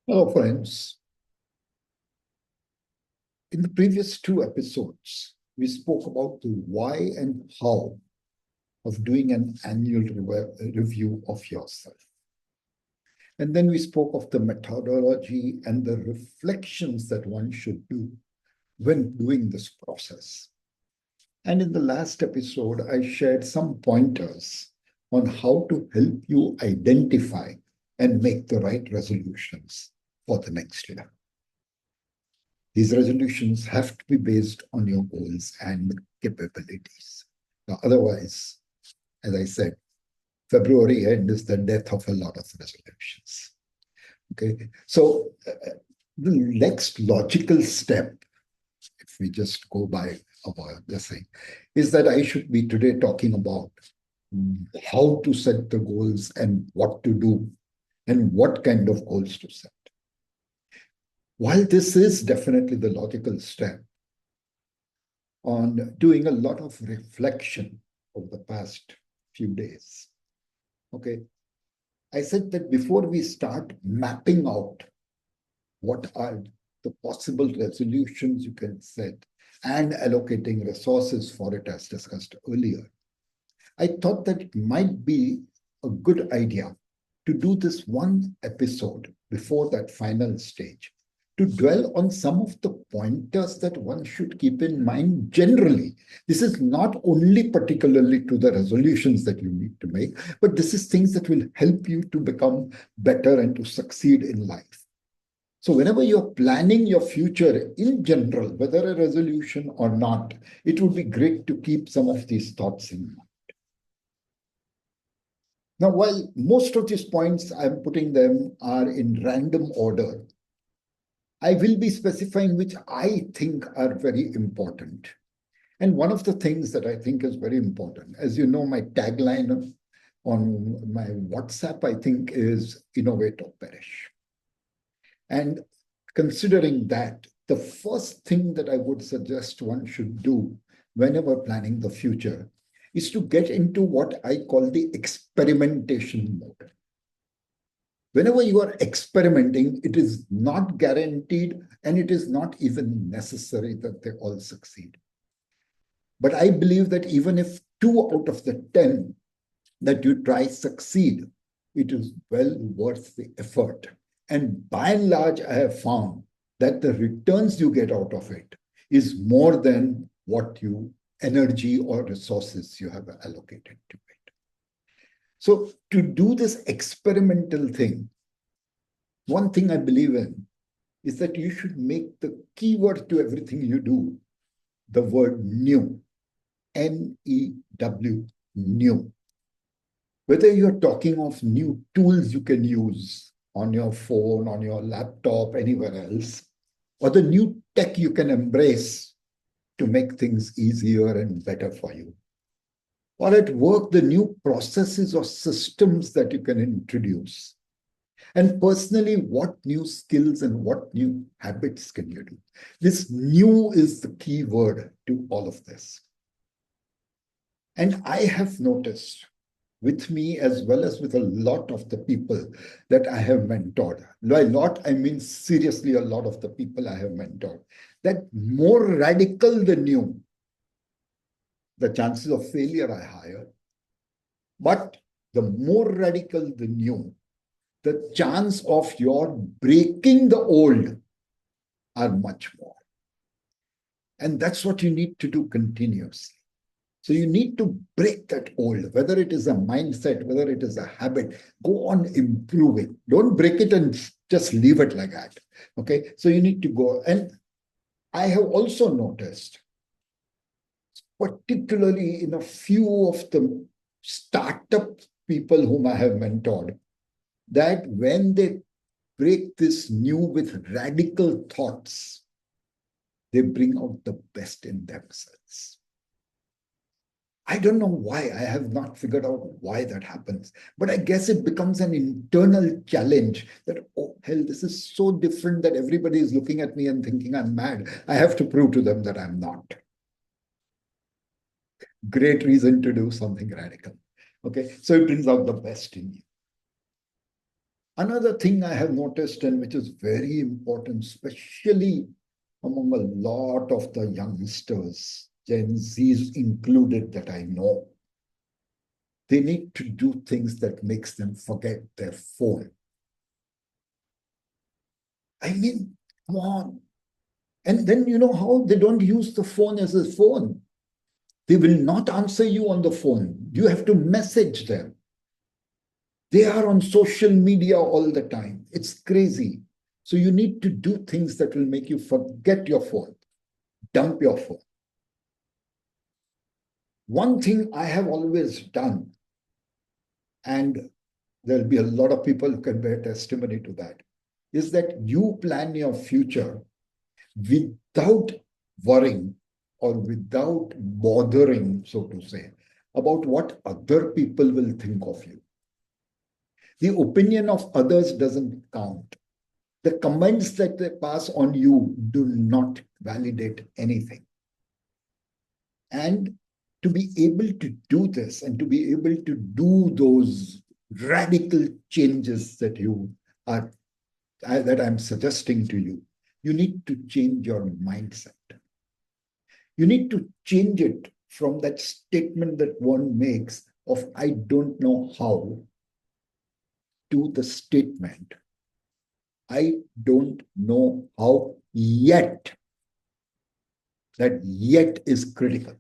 Hello, friends. In the previous two episodes, we spoke about the why and how of doing an annual review of yourself. And then we spoke of the methodology and the reflections that one should do when doing this process. And in the last episode, I shared some pointers on how to help you identify and make the right resolutions for the next year. These resolutions have to be based on your goals and capabilities. Now, otherwise, as I said, February end is the death of a lot of resolutions. Okay, so the next logical step, if we just go by our this thing, is that I should be today talking about how to set the goals and what to do and what kind of goals to set. While this is definitely the logical step, on doing a lot of reflection over the past few days. Okay. I said that before we start mapping out what are the possible resolutions you can set and allocating resources for it, as discussed earlier, I thought that it might be a good idea to do this one episode before that final stage, to dwell on some of the pointers that one should keep in mind generally. This is not only particularly to the resolutions that you need to make, but this is things that will help you to become better and to succeed in life. So whenever you're planning your future in general, whether a resolution or not, it would be great to keep some of these thoughts in mind. Now, while most of these points I'm putting them are in random order, I will be specifying which I think are very important. And one of the things that I think is very important, as you know, my tagline on my WhatsApp, I think, is innovate or perish. And considering that, the first thing that I would suggest one should do whenever planning the future is to get into what I call the experimentation mode. Whenever you are experimenting, it is not guaranteed and it is not even necessary that they all succeed. But I believe that even if 2 out of the 10 that you try succeed, it is well worth the effort. And by and large, I have found that the returns you get out of it is more than what you energy or resources you have allocated to it. So to do this experimental thing, one thing I believe in is that you should make the keyword to everything you do the word new, N-E-W, new. Whether you're talking of new tools you can use on your phone, on your laptop, anywhere else, or the new tech you can embrace to make things easier and better for you. Or at work, the new processes or systems that you can introduce. And personally, what new skills and what new habits can you do? This new is the key word to all of this. And I have noticed with me as well as with a lot of the people that I have mentored. By lot, I mean seriously a lot of the people I have mentored, that more radical the new, the chances of failure are higher. But the more radical the new, the chance of your breaking the old are much more. And that's what you need to do continuously. So you need to break that old, whether it is a mindset, whether it is a habit, go on improving. Don't break it and just leave it like that. Okay. So you need to go. And I have also noticed, particularly in a few of the startup people whom I have mentored, that when they break this new with radical thoughts, they bring out the best in themselves. I don't know why. I have not figured out why that happens. But I guess it becomes an internal challenge that, oh, hell, this is so different that everybody is looking at me and thinking I'm mad. I have to prove to them that I'm not. Great reason to do something radical. Okay, so it brings out the best in you. Another thing I have noticed, and which is very important, especially among a lot of the youngsters, Gen Zs included, that I know, they need to do things that makes them forget their phone. I mean, come on. And then you know how they don't use the phone as a phone. They will not answer you on the phone. You have to message them. They are on social media all the time. It's crazy. So you need to do things that will make you forget your phone, dump your phone. One thing I have always done, and there'll be a lot of people who can bear testimony to that, is that you plan your future without worrying or without bothering, so to say, about what other people will think of you. The opinion of others doesn't count. The comments that they pass on you do not validate anything. And to be able to do this and to be able to do those radical changes that I'm suggesting to you, you need to change your mindset. You need to change it from that statement that one makes of I don't know how to the statement I don't know how yet. That yet is critical.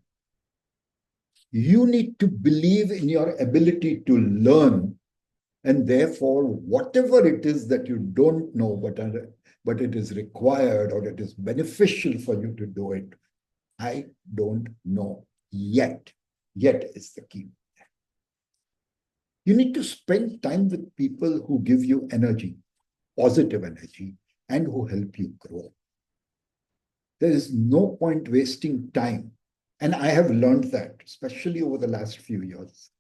You need to believe in your ability to learn, and therefore, whatever it is that you don't know, but it is required or it is beneficial for you to do it, I don't know yet. Yet is the key. You need to spend time with people who give you energy, positive energy, and who help you grow. There is no point wasting time. And I have learned that, especially over the last few years,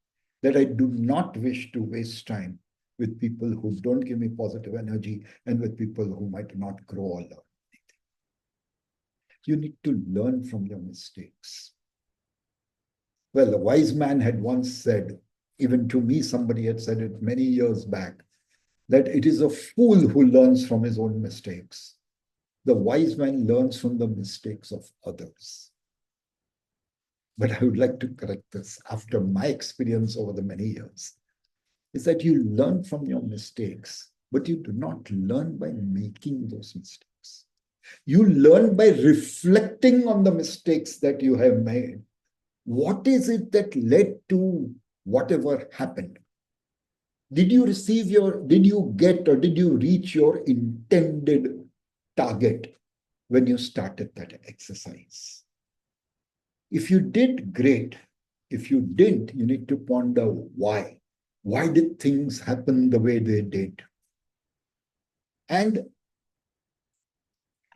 that I do not wish to waste time with people who don't give me positive energy and with people who might not grow or learn. You need to learn from your mistakes. Well, a wise man had once said, even to me, somebody had said it many years back, that it is a fool who learns from his own mistakes. The wise man learns from the mistakes of others. But I would like to correct this after my experience over the many years, is that you learn from your mistakes, but you do not learn by making those mistakes. You learn by reflecting on the mistakes that you have made. What is it that led to whatever happened? Did you get or did you reach your intended target when you started that exercise? If you did, great. If you didn't, you need to ponder why. Why did things happen the way they did? And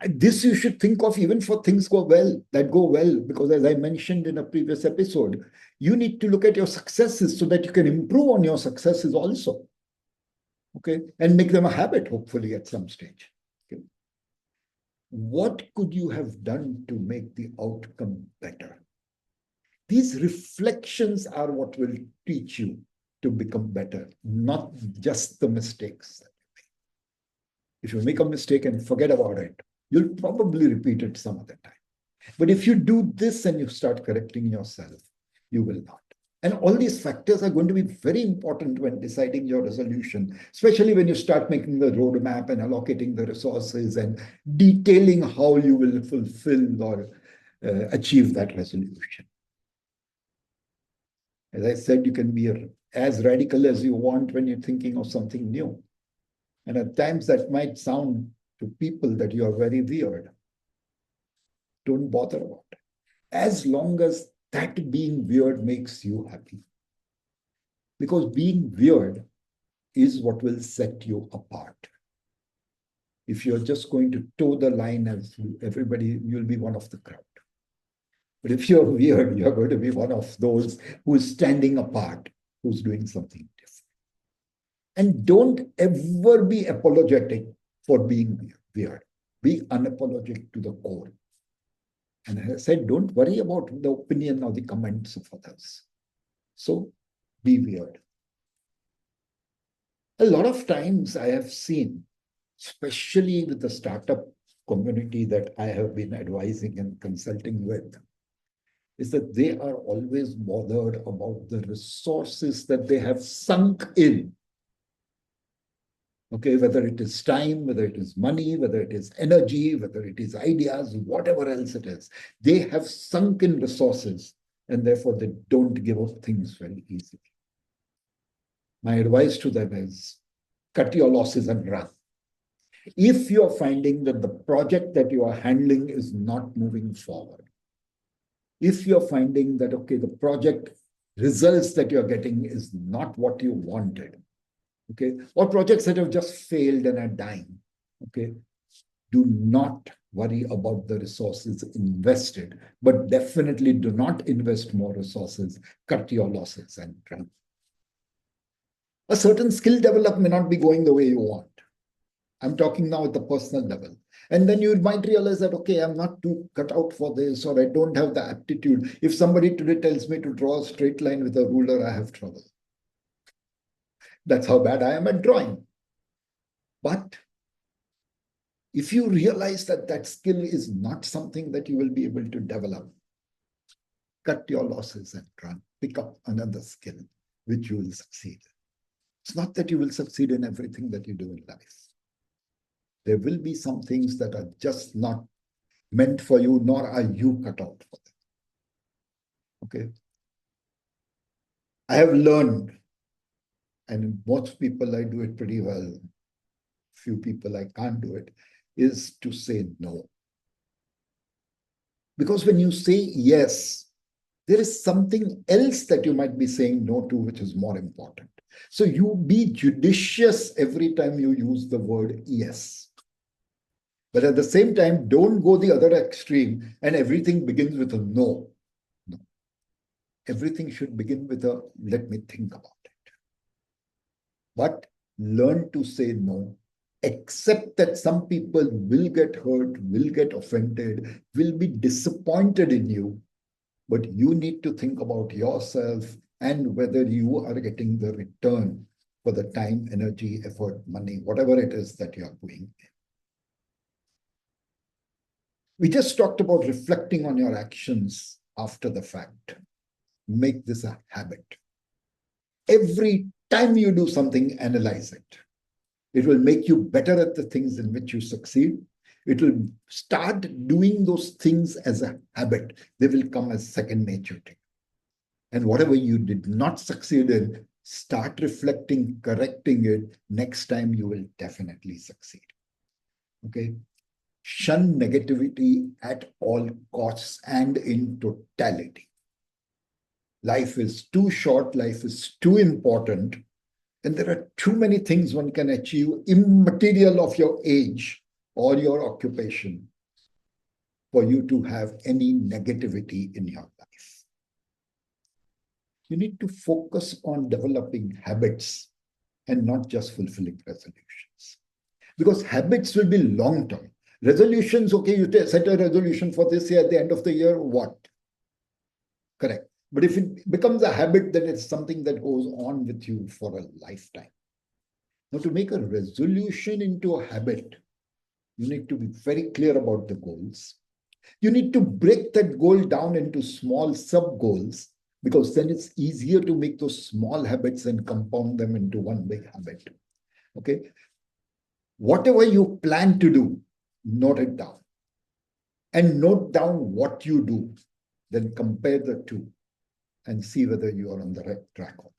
this you should think of even for things that go well, because as I mentioned in a previous episode, you need to look at your successes so that you can improve on your successes also. Okay, and make them a habit, hopefully, at some stage. Okay. What could you have done to make the outcome better? These reflections are what will teach you to become better, not just the mistakes. If you make a mistake and forget about it, you'll probably repeat it some other time. But if you do this and you start correcting yourself, you will not. And all these factors are going to be very important when deciding your resolution, especially when you start making the roadmap and allocating the resources and detailing how you will fulfill or achieve that resolution. As I said, you can be as radical as you want when you're thinking of something new. And at times that might sound to people that you are very weird. Don't bother about it. As long as that being weird makes you happy. Because being weird is what will set you apart. If you're just going to toe the line as everybody, you'll be one of the crowd. But if you're weird, you're going to be one of those who's standing apart, who's doing something different. And don't ever be apologetic for being weird. Be unapologetic to the core. And as I said, don't worry about the opinion or the comments of others. So be weird. A lot of times I have seen, especially with the startup community that I have been advising and consulting with, is that they are always bothered about the resources that they have sunk in. Okay, whether it is time, whether it is money, whether it is energy, whether it is ideas, whatever else it is, they have sunk in resources and therefore they don't give up things very easily. My advice to them is cut your losses and run. If you're finding that the project that you are handling is not moving forward, if you're finding that, okay, the project results that you're getting is not what you wanted, okay, or projects that have just failed and are dying, okay, do not worry about the resources invested, but definitely do not invest more resources, cut your losses and run. A certain skill development may not be going the way you want. I'm talking now at the personal level. And then you might realize that, okay, I'm not too cut out for this, or I don't have the aptitude. If somebody today tells me to draw a straight line with a ruler, I have trouble. That's how bad I am at drawing. But if you realize that that skill is not something that you will be able to develop, cut your losses and run. Pick up another skill which you will succeed. It's not that you will succeed in everything that you do in life. There will be some things that are just not meant for you, nor are you cut out for them. Okay. I have learned, and in most people I do it pretty well, few people I can't do it, is to say no. Because when you say yes, there is something else that you might be saying no to, which is more important. So you be judicious every time you use the word yes. But at the same time, don't go the other extreme and everything begins with a no. No. Everything should begin with a let me think about it. But learn to say no. Accept that some people will get hurt, will get offended, will be disappointed in you. But you need to think about yourself and whether you are getting the return for the time, energy, effort, money, whatever it is that you are doing. We just talked about reflecting on your actions after the fact. Make this a habit. Every time you do something, analyze it. It will make you better at the things in which you succeed. It will start doing those things as a habit. They will come as second nature to you. And whatever you did not succeed in, start reflecting, correcting it. Next time you will definitely succeed. Okay. Shun negativity at all costs and in totality. Life is too short, life is too important, and there are too many things one can achieve immaterial of your age or your occupation for you to have any negativity in your life. You need to focus on developing habits and not just fulfilling resolutions. Because habits will be long-term. Resolutions, okay, you set a resolution for this year, at the end of the year, what? Correct. But if it becomes a habit, then it's something that goes on with you for a lifetime. Now, to make a resolution into a habit, you need to be very clear about the goals. You need to break that goal down into small sub-goals, because then it's easier to make those small habits and compound them into one big habit. Okay. Whatever you plan to do, note it down. And note down what you do. Then compare the two and see whether you are on the right track or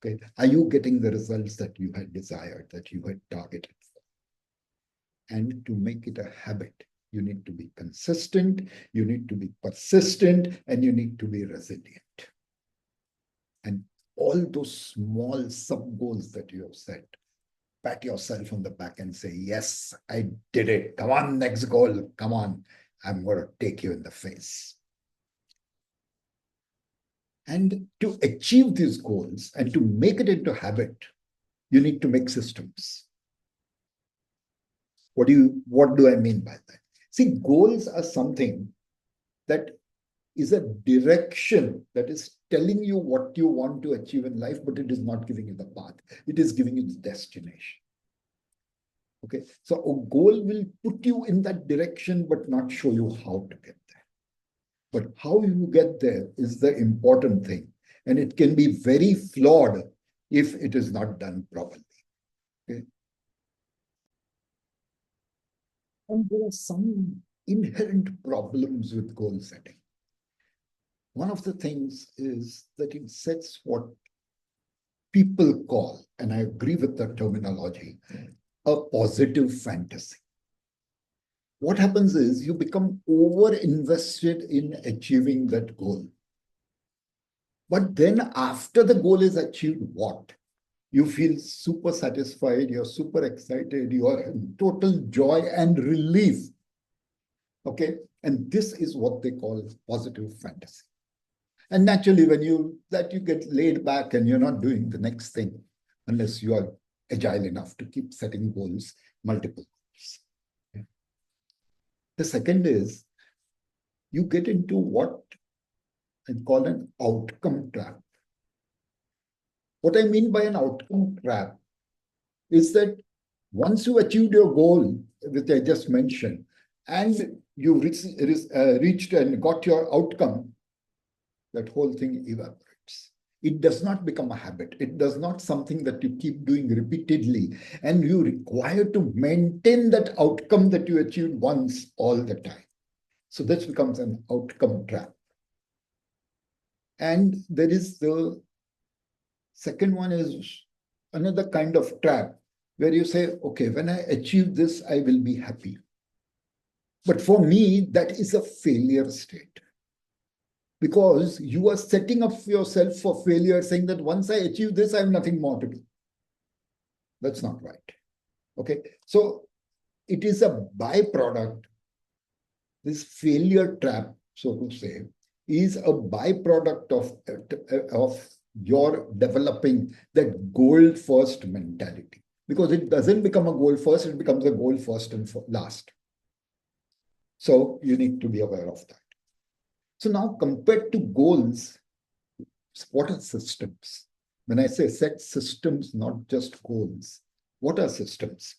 not. Okay. Are you getting the results that you had desired, that you had targeted for? And to make it a habit, you need to be consistent, you need to be persistent, and you need to be resilient. And all those small sub-goals that you have set, pat yourself on the back and say, yes, I did it. Come on, next goal. Come on. I'm going to take you in the face. And to achieve these goals and to make it into habit, you need to make systems. What do I mean by that? See, goals are something that is a direction that is telling you what you want to achieve in life, but it is not giving you the path. It is giving you the destination. Okay, so a goal will put you in that direction, but not show you how to get there. But how you get there is the important thing. And it can be very flawed if it is not done properly. Okay? And there are some inherent problems with goal setting. One of the things is that it sets what people call, and I agree with the terminology, a positive fantasy. What happens is you become over-invested in achieving that goal. But then after the goal is achieved, what? You feel super satisfied, you're super excited, you are in total joy and relief. Okay? And this is what they call positive fantasy. And naturally, when you get laid back and you're not doing the next thing, unless you are agile enough to keep setting goals, multiple goals. Okay? The second is you get into what I call an outcome trap. What I mean by an outcome trap is that once you achieved your goal, which I just mentioned, and you reached and got your outcome, that whole thing evaporates. It does not become a habit. It does not something that you keep doing repeatedly, and you require to maintain that outcome that you achieved once all the time. So this becomes an outcome trap. And there is the second one is another kind of trap where you say, okay, when I achieve this, I will be happy. But for me, that is a failure state. Because you are setting up yourself for failure, saying that once I achieve this, I have nothing more to do. That's not right. Okay. So it is a byproduct. This failure trap, so to say, is a byproduct of your developing that goal first mentality. Because it doesn't become a goal first, it becomes a goal first and last. So you need to be aware of that. So now compared to goals, what are systems? When I say set systems, not just goals, what are systems?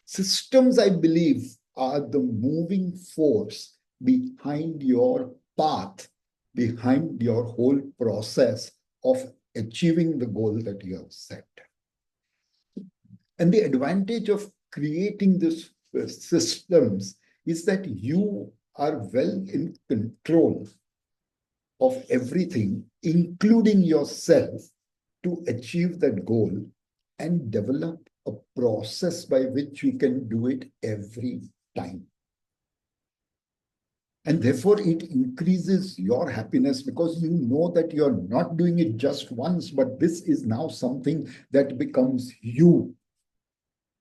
Systems, I believe, are the moving force behind your path, behind your whole process of achieving the goal that you have set. And the advantage of creating these systems is that you are well in control of everything, including yourself, to achieve that goal and develop a process by which you can do it every time. And therefore, it increases your happiness because you know that you're not doing it just once, but this is now something that becomes you,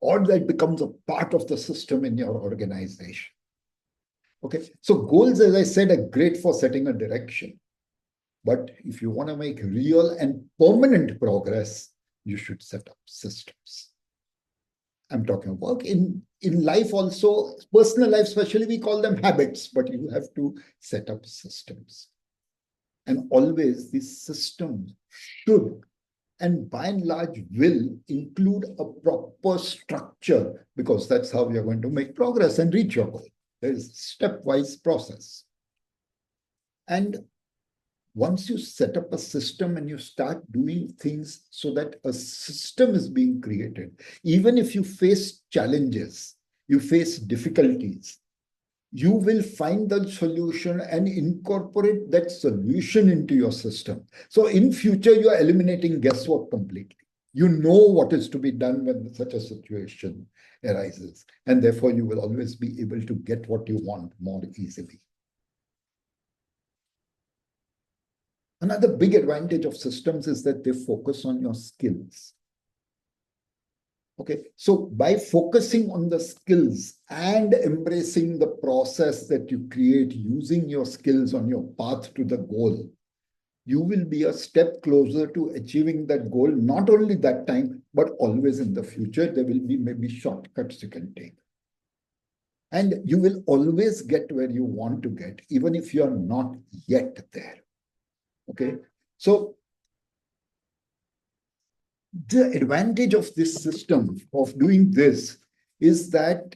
or that becomes a part of the system in your organization. Okay, so goals, as I said, are great for setting a direction. But if you want to make real and permanent progress, you should set up systems. I'm talking about in life also, personal life especially, we call them habits, but you have to set up systems. And always this system should, and by and large will, include a proper structure, because that's how you're going to make progress and reach your goal. There is a stepwise process. And once you set up a system and you start doing things so that a system is being created, even if you face challenges, you face difficulties, you will find the solution and incorporate that solution into your system. So in future, you are eliminating guesswork completely. You know what is to be done when such a situation arises. And therefore, you will always be able to get what you want more easily. Another big advantage of systems is that they focus on your skills. Okay, so by focusing on the skills and embracing the process that you create using your skills on your path to the goal, you will be a step closer to achieving that goal, not only that time, but always in the future. There will be maybe shortcuts you can take. And you will always get where you want to get, even if you're not yet there. Okay. So the advantage of this system of doing this is that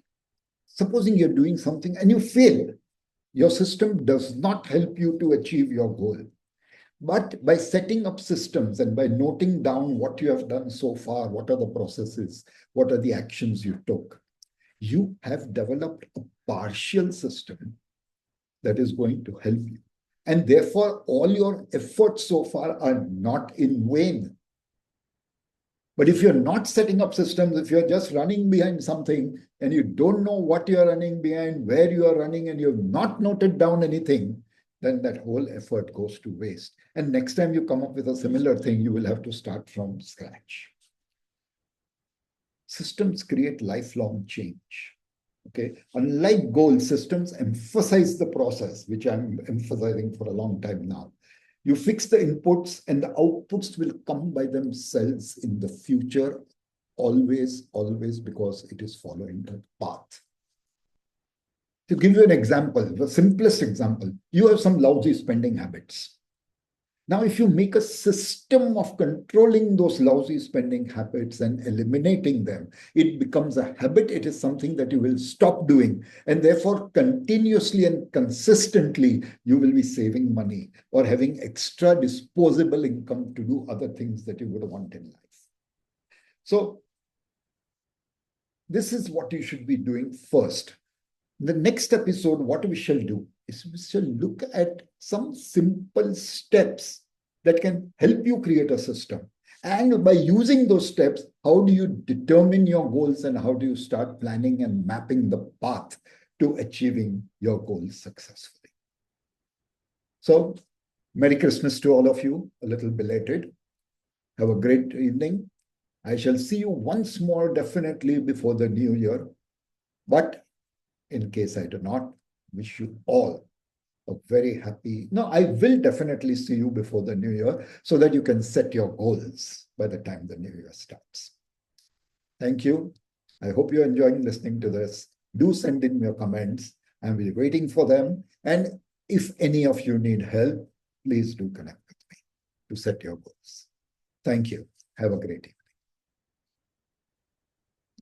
supposing you're doing something and you fail, your system does not help you to achieve your goal. But by setting up systems and by noting down what you have done so far, what are the processes, what are the actions you took, you have developed a partial system that is going to help you. And therefore, all your efforts so far are not in vain. But if you're not setting up systems, if you're just running behind something and you don't know what you're running behind, where you are running, and you've not noted down anything, then that whole effort goes to waste. And next time you come up with a similar thing, you will have to start from scratch. Systems create lifelong change. Okay. Unlike goals, systems emphasize the process, which I'm emphasizing for a long time now. You fix the inputs and the outputs will come by themselves in the future, always, always, because it is following the path. To give you an example, the simplest example, you have some lousy spending habits. Now, if you make a system of controlling those lousy spending habits and eliminating them, it becomes a habit. It is something that you will stop doing. And therefore, continuously and consistently, you will be saving money or having extra disposable income to do other things that you would want in life. So this is what you should be doing first. In the next episode, what we shall do is we shall look at some simple steps that can help you create a system. And by using those steps, how do you determine your goals and how do you start planning and mapping the path to achieving your goals successfully? So, Merry Christmas to all of you, a little belated. Have a great evening. I shall see you once more definitely before the new year. But in case I do not, wish you all a very happy. No, I will definitely see you before the new year so that you can set your goals by the time the new year starts. Thank you. I hope you're enjoying listening to this. Do send in your comments. I'll be waiting for them. And if any of you need help, please do connect with me to set your goals. Thank you. Have a great evening.